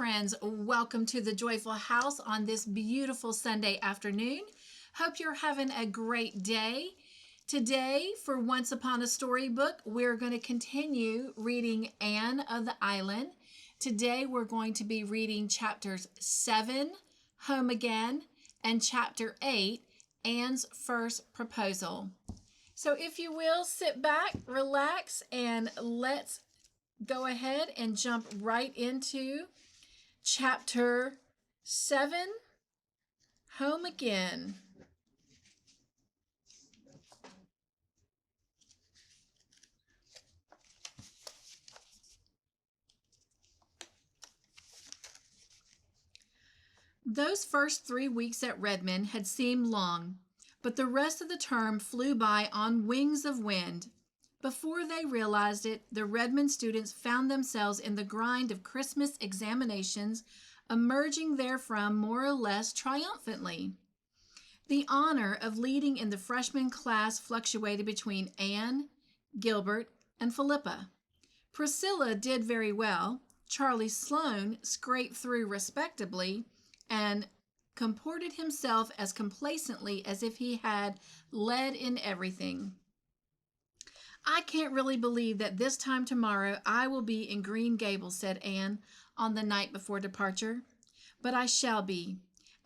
friends. Welcome to the Joyful House on this beautiful Sunday afternoon. Hope you're having a great day. Today, for Once Upon a Storybook, we're going to continue reading Anne of the Island. Today, we're going to be reading chapters 7, Home Again, and chapter 8, Anne's First Proposal. So if you will, sit back, relax, and let's go ahead and jump right into chapter 7, Home Again. Those first 3 weeks at Redmond had seemed long, but the rest of the term flew by on wings of wind. Before they realized it, the Redmond students found themselves in the grind of Christmas examinations, emerging therefrom more or less triumphantly. The honor of leading in the freshman class fluctuated between Anne, Gilbert, and Philippa. Priscilla did very well. Charlie Sloane scraped through respectably and comported himself as complacently as if he had led in everything. "I can't really believe that this time tomorrow I will be in Green Gables," said Anne on the night before departure. "But I shall be.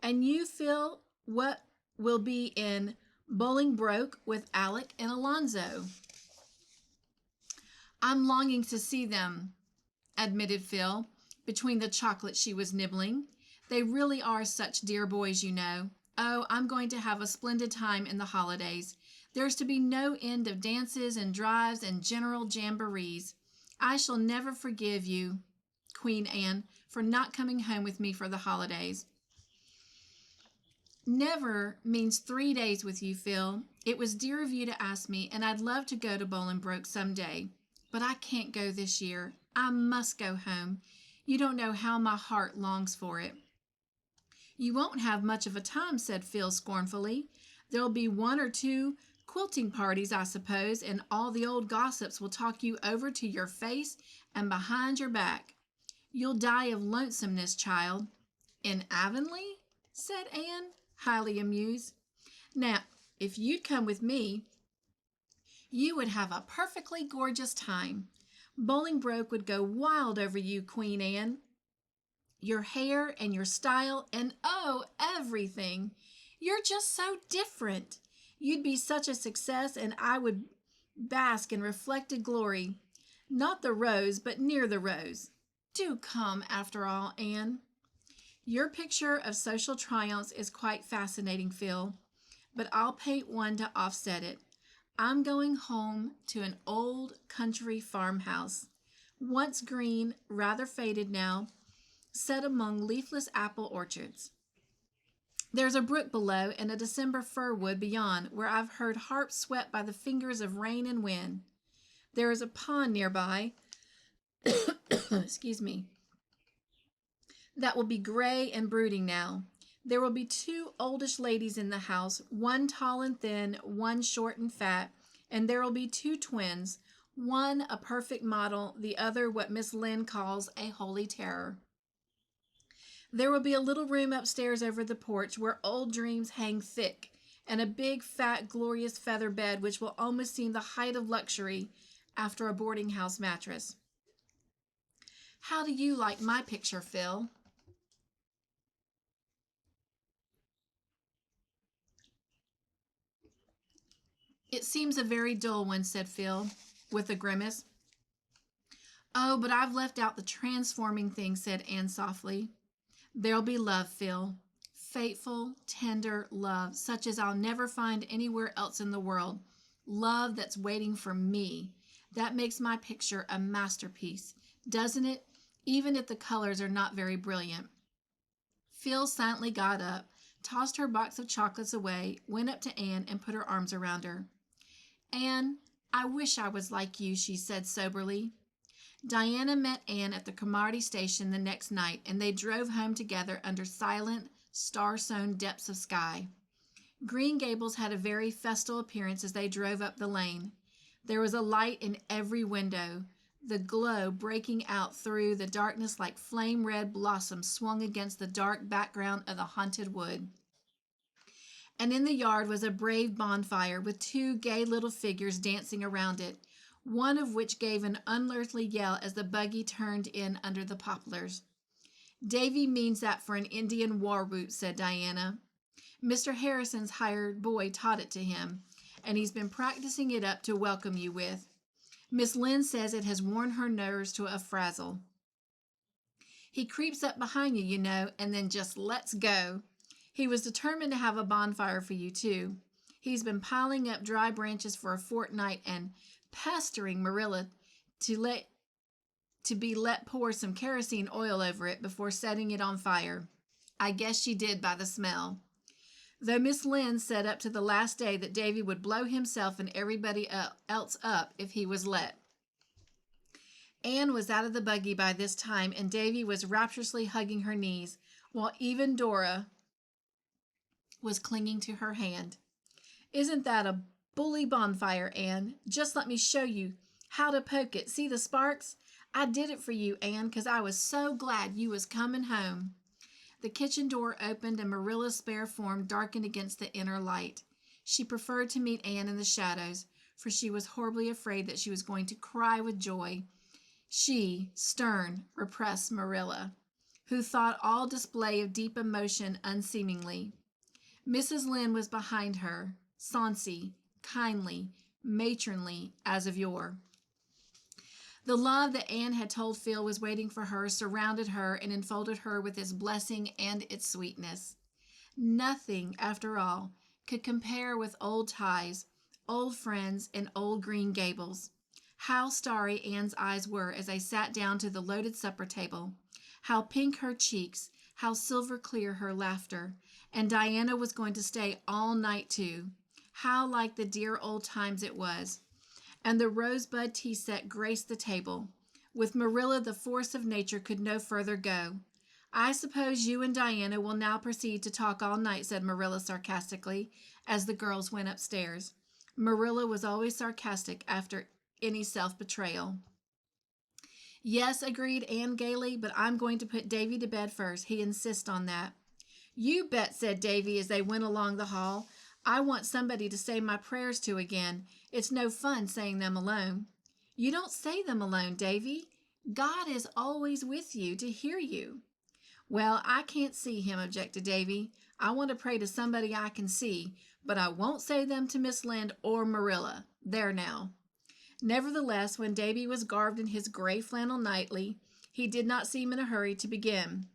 And you, Phil, what will be in Bolingbroke with Alec and Alonzo?" "I'm longing to see them," admitted Phil, between the chocolate she was nibbling. "They really are such dear boys, you know. Oh, I'm going to have a splendid time in the holidays. There's to be no end of dances and drives and general jamborees. I shall never forgive you, Queen Anne, for not coming home with me for the holidays." "Never means 3 days with you, Phil. It was dear of you to ask me, and I'd love to go to Bolingbroke some day. But I can't go this year. I must go home. You don't know how my heart longs for it." "You won't have much of a time," said Phil scornfully. "There'll be 1 or 2 quilting parties, I suppose, and all the old gossips will talk you over to your face and behind your back. You'll die of lonesomeness, child." "In Avonlea?" said Anne, highly amused. "Now, if you'd come with me, you would have a perfectly gorgeous time. Bolingbroke would go wild over you, Queen Anne. Your hair and your style and, oh, everything. You're just so different. You'd be such a success, and I would bask in reflected glory. Not the rose, but near the rose. Do come, after all, Anne." "Your picture of social triumphs is quite fascinating, Phil, but I'll paint one to offset it. I'm going home to an old country farmhouse, once green, rather faded now, set among leafless apple orchards. There's a brook below and a December fir wood beyond, where I've heard harps swept by the fingers of rain and wind. There is a pond nearby excuse me, that will be gray and brooding now. There will be 2 oldish ladies in the house, one tall and thin, one short and fat, and there will be 2 twins, one a perfect model, the other what Miss Lynn calls a holy terror. There will be a little room upstairs over the porch where old dreams hang thick, and a big, fat, glorious feather bed which will almost seem the height of luxury after a boarding house mattress. How do you like my picture, Phil?" "It seems a very dull one," said Phil, with a grimace. "Oh, but I've left out the transforming thing," said Anne softly. "There'll be love, Phil. Faithful, tender love, such as I'll never find anywhere else in the world. Love that's waiting for me. That makes my picture a masterpiece, doesn't it? Even if the colors are not very brilliant." Phil silently got up, tossed her box of chocolates away, went up to Anne, and put her arms around her. "Anne, I wish I was like you," she said soberly. Diana met Anne at the Cromarty station the next night, and they drove home together under silent, star-sown depths of sky. Green Gables had a very festal appearance as they drove up the lane. There was a light in every window. The glow breaking out through the darkness like flame-red blossoms swung against the dark background of the haunted wood. And in the yard was a brave bonfire with two gay little figures dancing around it, one of which gave an unearthly yell as the buggy turned in under the poplars. "Davy means that for an Indian war whoop," said Diana. "Mr. Harrison's hired boy taught it to him, and he's been practicing it up to welcome you with. Miss Lynn says it has worn her nerves to a frazzle. He creeps up behind you, you know, and then just lets go. He was determined to have a bonfire for you, too. He's been piling up dry branches for a fortnight and pestering Marilla to be let pour some kerosene oil over it before setting it on fire. I guess she did by the smell. Though Miss Lynn said up to the last day that Davy would blow himself and everybody else up if he was let." Anne was out of the buggy by this time, and Davy was rapturously hugging her knees, while even Dora was clinging to her hand. "Isn't that a bully bonfire, Anne? Just let me show you how to poke it. See the sparks? I did it for you, Anne, 'cause I was so glad you was coming home." The kitchen door opened and Marilla's spare form darkened against the inner light. She preferred to meet Anne in the shadows, for she was horribly afraid that she was going to cry with joy. She, stern, repressed Marilla, who thought all display of deep emotion unseemly. Mrs. Lynde was behind her, sonsy, kindly, matronly as of yore. The love that Anne had told Phil was waiting for her surrounded her and enfolded her with its blessing and its sweetness. Nothing, after all, could compare with old ties, old friends, and old Green Gables. How starry Anne's eyes were as they sat down to the loaded supper table. How pink her cheeks, how silver clear her laughter. And Diana was going to stay all night, too. How like the dear old times it was. And the rosebud tea set graced the table. With Marilla, the force of nature could no further go. "I suppose you and Diana will now proceed to talk all night," said Marilla sarcastically, as the girls went upstairs. Marilla was always sarcastic after any self-betrayal. "Yes," agreed Anne gaily, "but I'm going to put Davy to bed first. He insists on that." "You bet," said Davy as they went along the hall. "I want somebody to say my prayers to again. It's no fun saying them alone." "You don't say them alone, Davy. God is always with you to hear you." "Well, I can't see him," objected Davy. "I want to pray to somebody I can see, but I won't say them to Miss Lynde or Marilla. There now." Nevertheless, when Davy was garbed in his gray flannel nightly, he did not seem in a hurry to begin.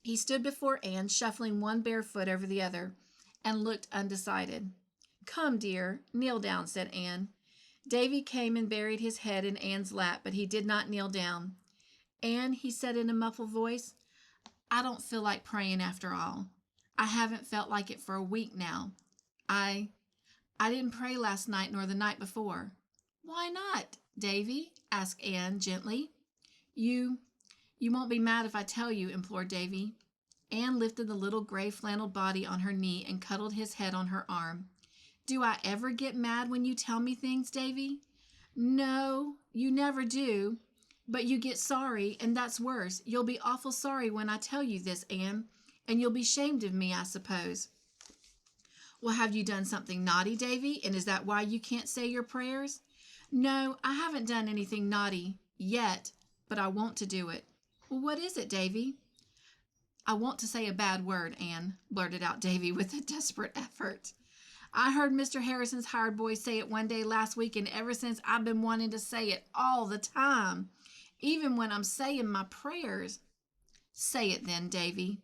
He stood before Anne, shuffling one bare foot over the other, and looked undecided. "Come, dear, kneel down," said Anne. Davy came and buried his head in Anne's lap, but he did not kneel down. "Anne," he said in a muffled voice, "I don't feel like praying after all. I haven't felt like it for a week now. I didn't pray last night nor the night before." "Why not, Davy?" asked Anne gently. You won't be mad if I tell you," implored Davy. Anne lifted the little gray flannel body on her knee and cuddled his head on her arm. "Do I ever get mad when you tell me things, Davy?" "No, you never do. But you get sorry, and that's worse. You'll be awful sorry when I tell you this, Anne, and you'll be ashamed of me, I suppose." "Well, have you done something naughty, Davy, and is that why you can't say your prayers?" "No, I haven't done anything naughty yet, but I want to do it." "Well, what is it, Davy?" "I want to say a bad word, Anne," blurted out Davy with a desperate effort. "I heard Mr. Harrison's hired boy say it one day last week, and ever since I've been wanting to say it all the time, even when I'm saying my prayers." "Say it then, Davy."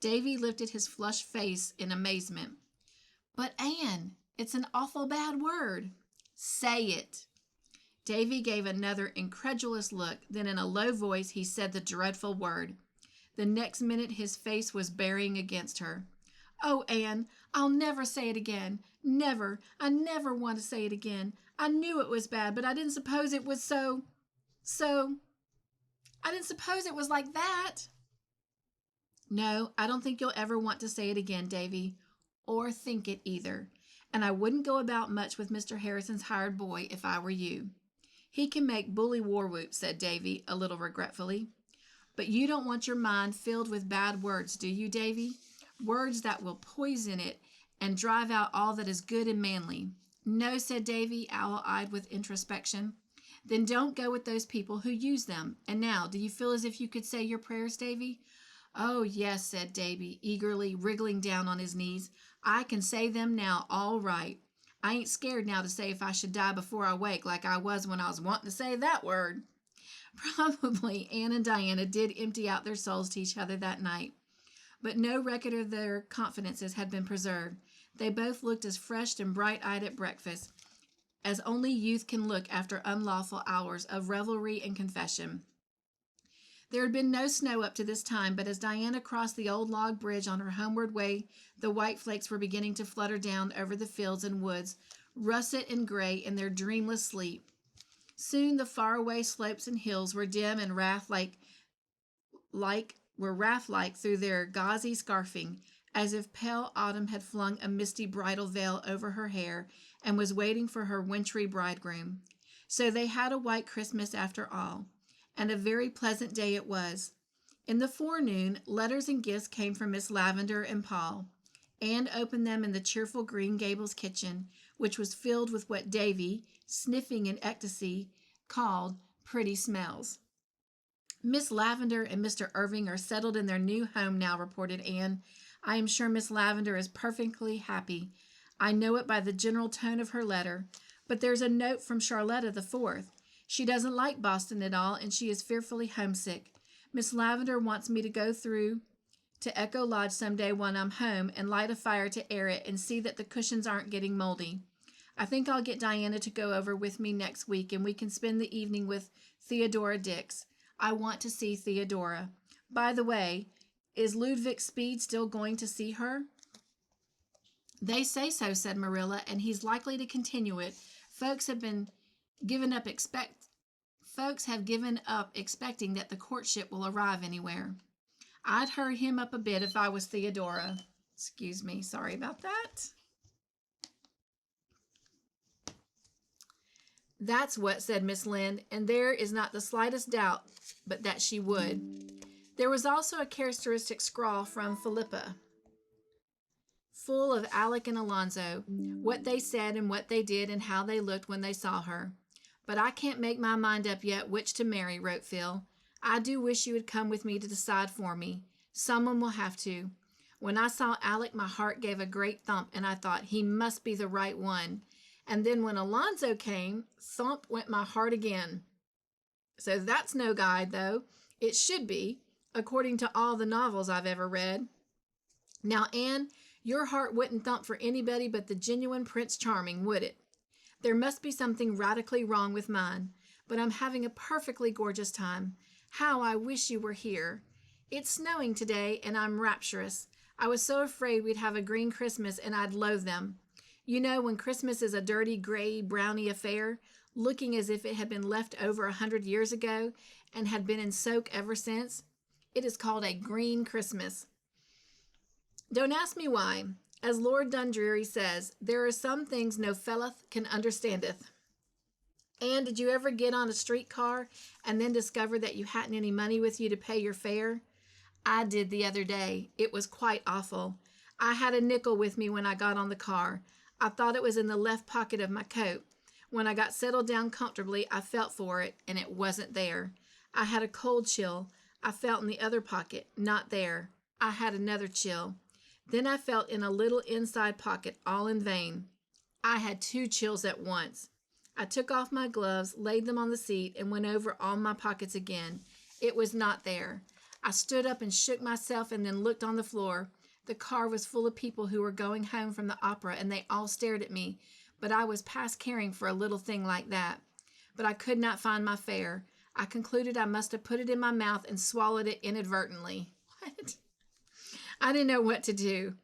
Davy lifted his flushed face in amazement. "But, Anne, it's an awful bad word." "Say it." Davy gave another incredulous look. Then in a low voice he said the dreadful word. The next minute his face was burying against her. "Oh, Anne, I'll never say it again. Never. I never want to say it again. I knew it was bad, but I didn't suppose it was so... I didn't suppose it was like that." "No, I don't think you'll ever want to say it again, Davy, or think it either. And I wouldn't go about much with Mr. Harrison's hired boy if I were you. He can make bully war whoops, said Davy, a little regretfully. But you don't want your mind filled with bad words, do you, Davy? Words that will poison it and drive out all that is good and manly. No, said Davy, owl-eyed with introspection. Then don't go with those people who use them. And now, do you feel as if you could say your prayers, Davy? Oh, yes, said Davy, eagerly wriggling down on his knees. I can say them now all right. I ain't scared now to say if I should die before I wake like I was when I was wanting to say that word. Probably Anne and Diana did empty out their souls to each other that night, but no record of their confidences had been preserved. They both looked as fresh and bright-eyed at breakfast as only youth can look after unlawful hours of revelry and confession. There had been no snow up to this time, but as Diana crossed the old log bridge on her homeward way, the white flakes were beginning to flutter down over the fields and woods, russet and gray in their dreamless sleep. Soon the faraway slopes and hills were dim and wraith-like through their gauzy scarfing, as if pale autumn had flung a misty bridal veil over her hair and was waiting for her wintry bridegroom. So they had a white Christmas after all, and a very pleasant day it was. In the forenoon, letters and gifts came from Miss Lavendar and Paul. Anne opened them in the cheerful Green Gables kitchen, which was filled with what Davy, sniffing in ecstasy, called pretty smells. Miss Lavendar and Mr. Irving are settled in their new home now, reported Anne. I am sure Miss Lavendar is perfectly happy. I know it by the general tone of her letter. But there's a note from Charlotta the Fourth. She doesn't like Boston at all, and she is fearfully homesick. Miss Lavendar wants me to go through to Echo Lodge some day when I'm home and light a fire to air it and see that the cushions aren't getting moldy. I think I'll get Diana to go over with me next week, and we can spend the evening with Theodora Dix. I want to see Theodora. By the way, is Ludwig Speed still going to see her? They say so, said Marilla, and he's likely to continue it. Folks have given up expecting that the courtship will arrive anywhere. I'd hurry him up a bit if I was Theodora. Excuse me, sorry about that. That's what, said Miss Lynde, and there is not the slightest doubt but that she would. There was also a characteristic scrawl from Philippa, full of Alec and Alonzo, what they said and what they did and how they looked when they saw her. But I can't make my mind up yet which to marry, wrote Phil. I do wish you would come with me to decide for me. Someone will have to. When I saw Alec, my heart gave a great thump, and I thought, he must be the right one. And then when Alonzo came, thump went my heart again. So that's no guide, though. It should be, according to all the novels I've ever read. Now, Anne, your heart wouldn't thump for anybody but the genuine Prince Charming, would it? There must be something radically wrong with mine, but I'm having a perfectly gorgeous time. How I wish you were here. It's snowing today, and I'm rapturous. I was so afraid we'd have a green Christmas, and I'd loathe them. You know, when Christmas is a dirty, gray, browny affair, looking as if it had been left over 100 years ago and had been in soak ever since, it is called a green Christmas. Don't ask me why. As Lord Dundreary says, there are some things no felleth can understandeth. And did you ever get on a streetcar and then discover that you hadn't any money with you to pay your fare? I did the other day. It was quite awful. I had a nickel with me when I got on the car. I thought it was in the left pocket of my coat. When I got settled down comfortably, I felt for it, and it wasn't there. I had a cold chill. I felt in the other pocket, not there. I had another chill. Then I felt in a little inside pocket, all in vain. I had 2 chills at once. I took off my gloves, laid them on the seat, and went over all my pockets again. It was not there. I stood up and shook myself and then looked on the floor. The car was full of people who were going home from the opera, and they all stared at me, but I was past caring for a little thing like that. But I could not find my fare. I concluded I must have put it in my mouth and swallowed it inadvertently. What? I didn't know what to do.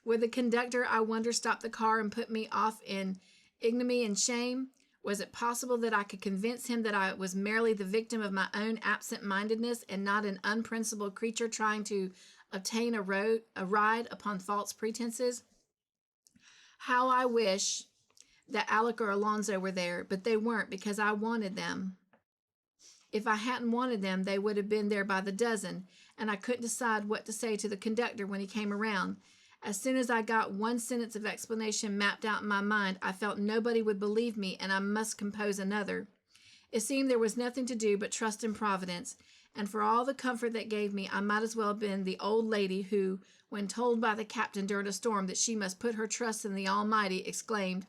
Would the conductor, I wonder, stop the car and put me off in ignominy and shame? Was it possible that I could convince him that I was merely the victim of my own absent-mindedness and not an unprincipled creature trying to obtain a ride upon false pretenses? How I wish that Alec or Alonzo were there, but they weren't because I wanted them. If I hadn't wanted them, they would have been there by the dozen, and I couldn't decide what to say to the conductor when he came around. As soon as I got one sentence of explanation mapped out in my mind, I felt nobody would believe me, and I must compose another. It seemed there was nothing to do but trust in Providence, and for all the comfort that gave me, I might as well have been the old lady who, when told by the captain during a storm that she must put her trust in the Almighty, exclaimed,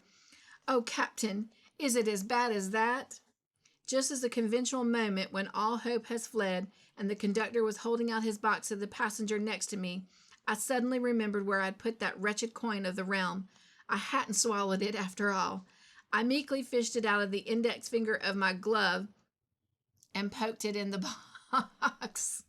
"Oh, Captain, is it as bad as that?" Just as the conventional moment when all hope has fled and the conductor was holding out his box to the passenger next to me, I suddenly remembered where I'd put that wretched coin of the realm. I hadn't swallowed it after all. I meekly fished it out of the index finger of my glove and poked it in the box.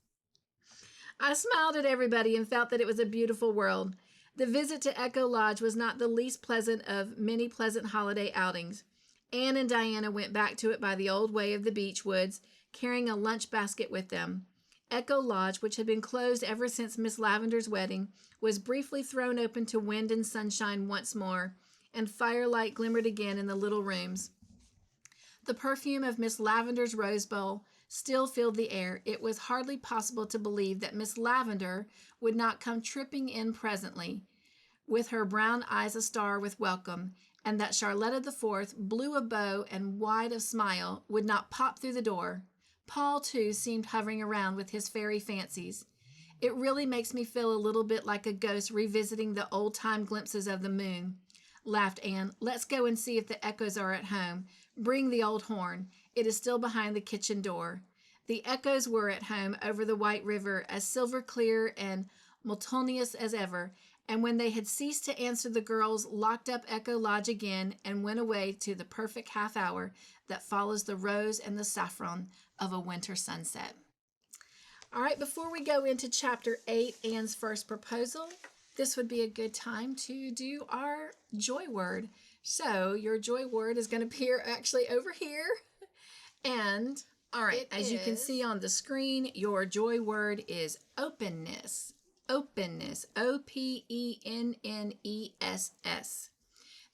I smiled at everybody and felt that it was a beautiful world. The visit to Echo Lodge was not the least pleasant of many pleasant holiday outings. Anne and Diana went back to it by the old way of the beech woods, carrying a lunch basket with them. Echo Lodge, which had been closed ever since Miss Lavendar's wedding, was briefly thrown open to wind and sunshine once more, and firelight glimmered again in the little rooms. The perfume of Miss Lavendar's rose bowl still filled the air. It was hardly possible to believe that Miss Lavendar would not come tripping in presently, with her brown eyes astar with welcome, and that Charlotta the Fourth, blue of bow and wide of smile, would not pop through the door. Paul, too, seemed hovering around with his fairy fancies. It really makes me feel a little bit like a ghost revisiting the old-time glimpses of the moon, laughed Anne. Let's go and see if the Echoes are at home. Bring the old horn. It is still behind the kitchen door. The Echoes were at home over the White River, as silver clear and multitudinous as ever, and when they had ceased to answer, the girls locked up Echo Lodge again and went away to the perfect half hour that follows the rose and the saffron of a winter sunset. All right, before we go into Chapter 8, Anne's first proposal, this would be a good time to do our joy word. So your joy word is going to appear actually over here. And, all right, as you can see on the screen, your joy word is openness. Openness, O-P-E-N-N-E-S-S.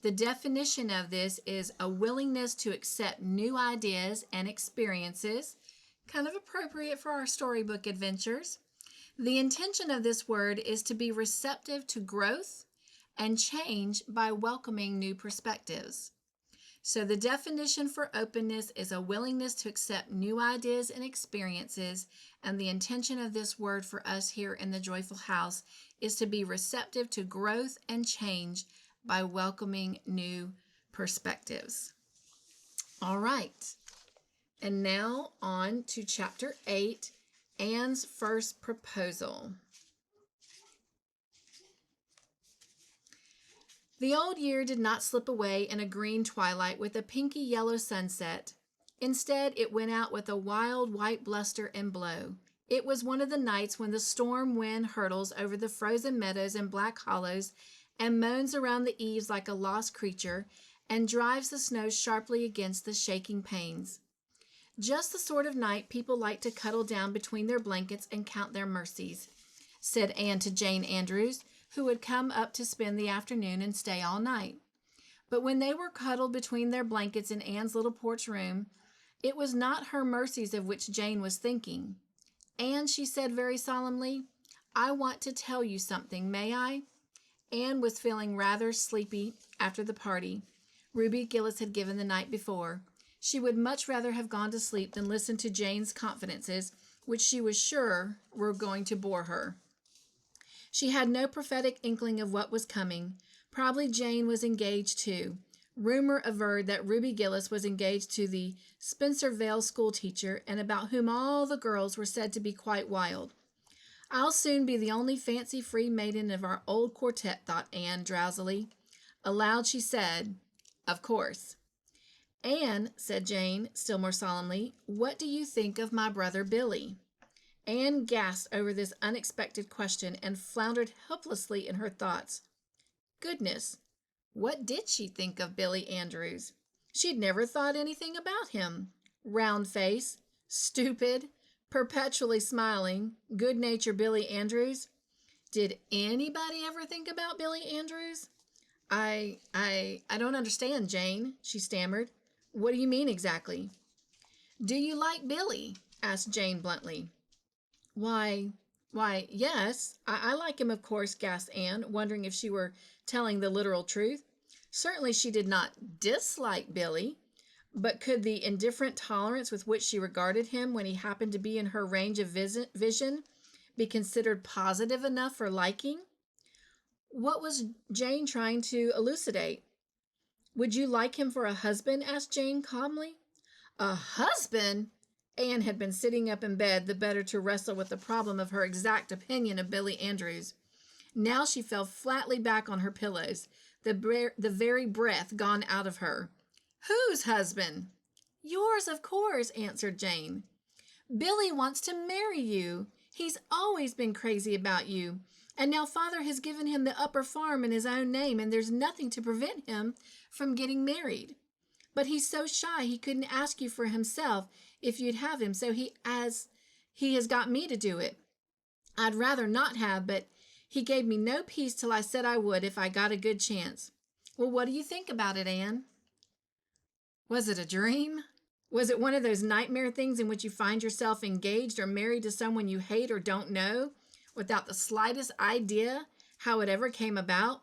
The definition of this is a willingness to accept new ideas and experiences, kind of appropriate for our storybook adventures. The intention of this word is to be receptive to growth and change by welcoming new perspectives. So the definition for openness is a willingness to accept new ideas and experiences, and the intention of this word for us here in the Joyful House is to be receptive to growth and change by welcoming new perspectives. All right, and now on to Chapter 8, Anne's first proposal. The old year did not slip away in a green twilight with a pinky yellow sunset. Instead, it went out with a wild white bluster and blow. It was one of the nights when the storm wind hurtles over the frozen meadows and black hollows and moans around the eaves like a lost creature and drives the snow sharply against the shaking panes. Just the sort of night people like to cuddle down between their blankets and count their mercies, said Anne to Jane Andrews, who had come up to spend the afternoon and stay all night. But when they were cuddled between their blankets in Anne's little porch room, it was not her mercies of which Jane was thinking. "Anne," she said very solemnly, "I want to tell you something, may I?" Anne was feeling rather sleepy after the party Ruby Gillis had given the night before. She would much rather have gone to sleep than listen to Jane's confidences, which she was sure were going to bore her. She had no prophetic inkling of what was coming. Probably Jane was engaged too. Rumor averred that Ruby Gillis was engaged to the Spencervale schoolteacher, and about whom all the girls were said to be quite wild. "I'll soon be the only fancy-free maiden of our old quartet," thought Anne drowsily. Aloud she said, "Of course." "Anne," said Jane, still more solemnly, "what do you think of my brother Billy?" Anne gasped over this unexpected question and floundered helplessly in her thoughts. Goodness, what did she think of Billy Andrews? She'd never thought anything about him. Round face, stupid, perpetually smiling, good-natured Billy Andrews. Did anybody ever think about Billy Andrews? I don't understand, Jane, she stammered. What do you mean exactly? Do you like Billy? Asked Jane bluntly. Why, yes, I like him, of course, gasped Anne, wondering if she were telling the literal truth. Certainly she did not dislike Billy, but could the indifferent tolerance with which she regarded him when he happened to be in her range of vision be considered positive enough for liking? What was Jane trying to elucidate? Would you like him for a husband? Asked Jane calmly. A husband? Anne had been sitting up in bed the better to wrestle with the problem of her exact opinion of Billy Andrews. Now she fell flatly back on her pillows, the very breath gone out of her. Whose husband? Yours, of course, answered Jane. Billy wants to marry you. He's always been crazy about you. And now Father has given him the upper farm in his own name, and there's nothing to prevent him from getting married. But he's so shy he couldn't ask you for himself if you'd have him, so he has got me to do it. I'd rather not have, but he gave me no peace till I said I would if I got a good chance. Well, what do you think about it, Anne? Was it a dream? Was it one of those nightmare things in which you find yourself engaged or married to someone you hate or don't know, without the slightest idea how it ever came about?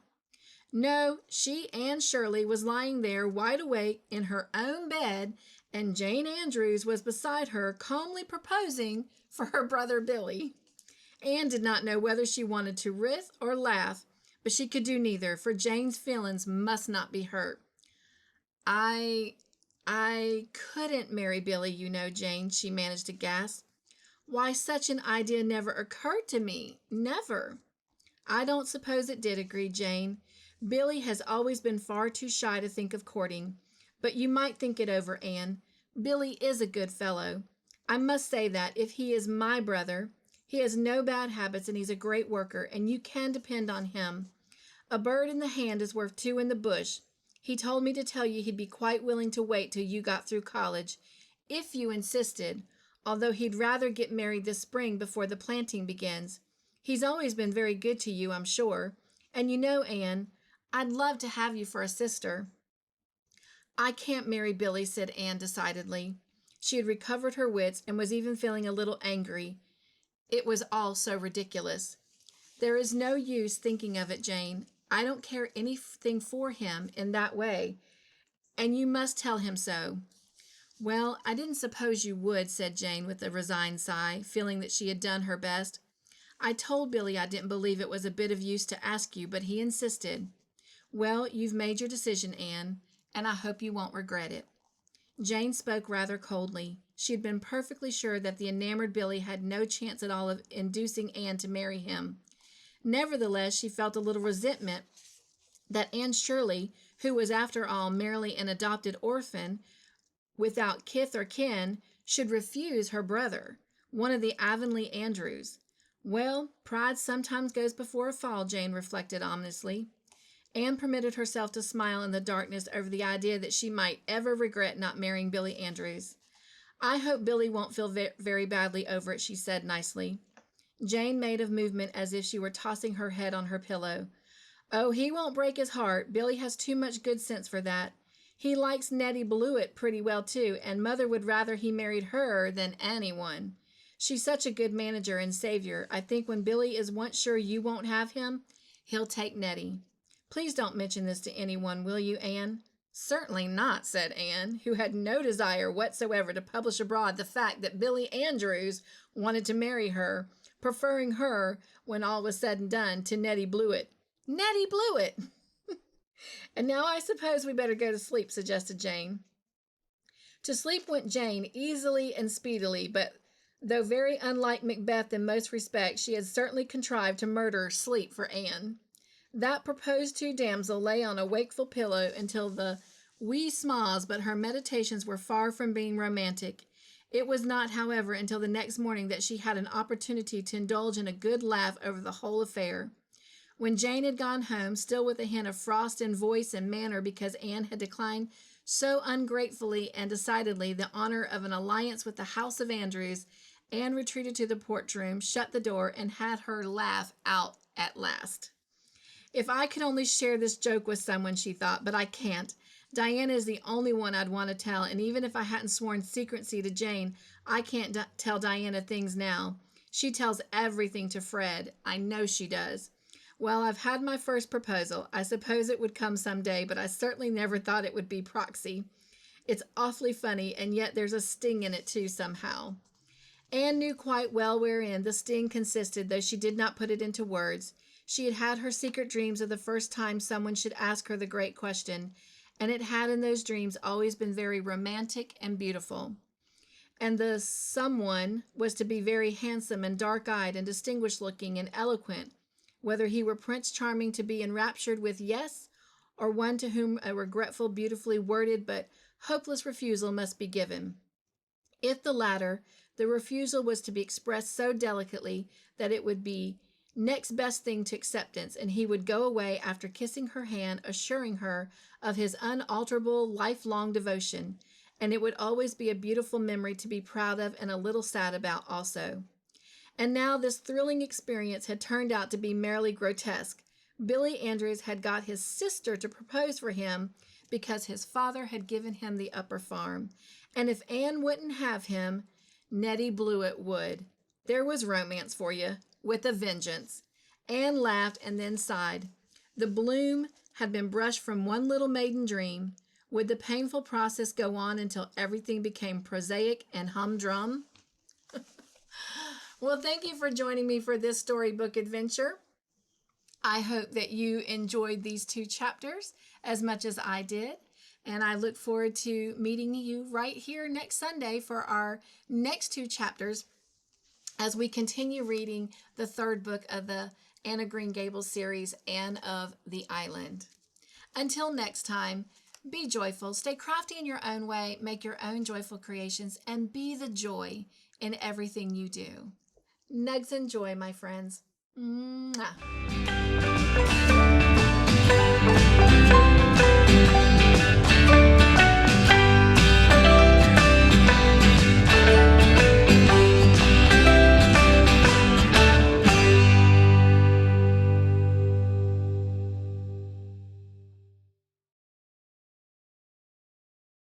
No, she, Anne Shirley, was lying there wide awake in her own bed, and Jane Andrews was beside her, calmly proposing for her brother Billy. Anne did not know whether she wanted to writhe or laugh, but she could do neither, for Jane's feelings must not be hurt. I couldn't marry Billy, you know, Jane, she managed to gasp. Why, such an idea never occurred to me. Never. I don't suppose it did, agreed Jane. Billy has always been far too shy to think of courting. But you might think it over, Anne. Billy is a good fellow. I must say that, if he is my brother, he has no bad habits and he's a great worker, and you can depend on him. A bird in the hand is worth two in the bush. He told me to tell you he'd be quite willing to wait till you got through college, if you insisted, although he'd rather get married this spring before the planting begins. He's always been very good to you, I'm sure. And you know, Anne, I'd love to have you for a sister. I can't marry Billy, said Anne decidedly. She had recovered her wits and was even feeling a little angry. It was all so ridiculous. There is no use thinking of it, Jane. I don't care anything for him in that way, and you must tell him so. Well, I didn't suppose you would, said Jane with a resigned sigh, feeling that she had done her best. I told Billy I didn't believe it was a bit of use to ask you, but he insisted. Well, you've made your decision, Anne, and I hope you won't regret it. Jane spoke rather coldly. She had been perfectly sure that the enamored Billy had no chance at all of inducing Anne to marry him. Nevertheless, she felt a little resentment that Anne Shirley, who was after all merely an adopted orphan without kith or kin, should refuse her brother, one of the Avonlea Andrews. Well, pride sometimes goes before a fall, Jane reflected ominously. Anne permitted herself to smile in the darkness over the idea that she might ever regret not marrying Billy Andrews. I hope Billy won't feel very badly over it, she said nicely. Jane made a movement as if she were tossing her head on her pillow. Oh, he won't break his heart. Billy has too much good sense for that. He likes Nettie Blewett pretty well, too, and Mother would rather he married her than anyone. She's such a good manager and savior. I think when Billy is once sure you won't have him, he'll take Nettie. Please don't mention this to anyone, will you, Anne? Certainly not, said Anne, who had no desire whatsoever to publish abroad the fact that Billy Andrews wanted to marry her, preferring her, when all was said and done, to Nettie Blewett. Nettie Blewett! And now I suppose we better go to sleep, suggested Jane. To sleep went Jane, easily and speedily, but though very unlike Macbeth in most respects, she had certainly contrived to murder sleep for Anne. That proposed to damsel lay on a wakeful pillow until the wee sma's, but her meditations were far from being romantic. It was not, however, until the next morning that she had an opportunity to indulge in a good laugh over the whole affair. When Jane had gone home, still with a hint of frost in voice and manner because Anne had declined so ungratefully and decidedly the honor of an alliance with the house of Andrews, Anne retreated to the porch room, shut the door, and had her laugh out at last. If I could only share this joke with someone, she thought, but I can't. Diana is the only one I'd want to tell, and even if I hadn't sworn secrecy to Jane, I can't tell Diana things now. She tells everything to Fred. I know she does. Well, I've had my first proposal. I suppose it would come someday, but I certainly never thought it would be Proxy. It's awfully funny, and yet there's a sting in it too somehow. Anne knew quite well wherein the sting consisted, though she did not put it into words. She had had her secret dreams of the first time someone should ask her the great question, and it had in those dreams always been very romantic and beautiful. And the someone was to be very handsome and dark-eyed and distinguished-looking and eloquent, whether he were Prince Charming to be enraptured with yes, or one to whom a regretful, beautifully worded but hopeless refusal must be given. If the latter, the refusal was to be expressed so delicately that it would be next best thing to acceptance, and he would go away after kissing her hand, assuring her of his unalterable, lifelong devotion, and it would always be a beautiful memory to be proud of and a little sad about also. And now this thrilling experience had turned out to be merely grotesque. Billy Andrews had got his sister to propose for him because his father had given him the upper farm, and if Anne wouldn't have him, Nettie Blewett would. There was romance for you, with a vengeance. Anne laughed and then sighed. The bloom had been brushed from one little maiden dream. Would the painful process go on until everything became prosaic and humdrum? Well, thank you for joining me for this storybook adventure. I hope that you enjoyed these 2 chapters as much as I did. And I look forward to meeting you right here next Sunday for our next 2 chapters as we continue reading the 3rd book of the Anne of Green Gables series, Anne of the Island. Until next time, be joyful, stay crafty in your own way, make your own joyful creations, and be the joy in everything you do. Nugs and joy, my friends. Mwah.